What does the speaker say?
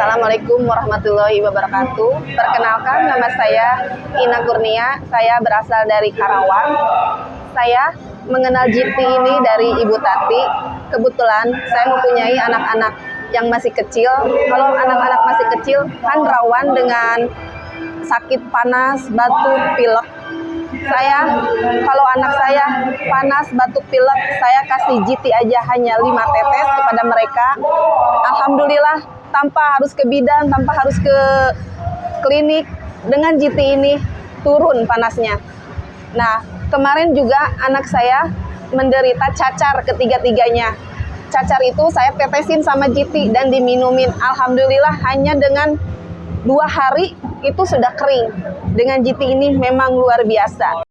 Assalamualaikum warahmatullahi wabarakatuh. Perkenalkan, nama saya Ina Kurnia. Saya berasal dari Karawang. Saya mengenal GT ini dari Ibu Tati. Kebetulan saya mempunyai anak-anak yang masih kecil. Kalau anak-anak masih kecil kan rawan dengan sakit panas, batuk, pilek. Kalau anak saya panas, batuk, pilek, saya kasih GT aja hanya 5 tetes kepada mereka. Alhamdulillah, tanpa harus ke bidan, tanpa harus ke klinik, dengan GT ini turun panasnya. Nah, kemarin juga anak saya menderita cacar ketiga-tiganya. Cacar itu saya tetesin sama GT dan diminumin. Alhamdulillah hanya dengan 2 hari itu sudah kering. Dengan GT ini memang luar biasa.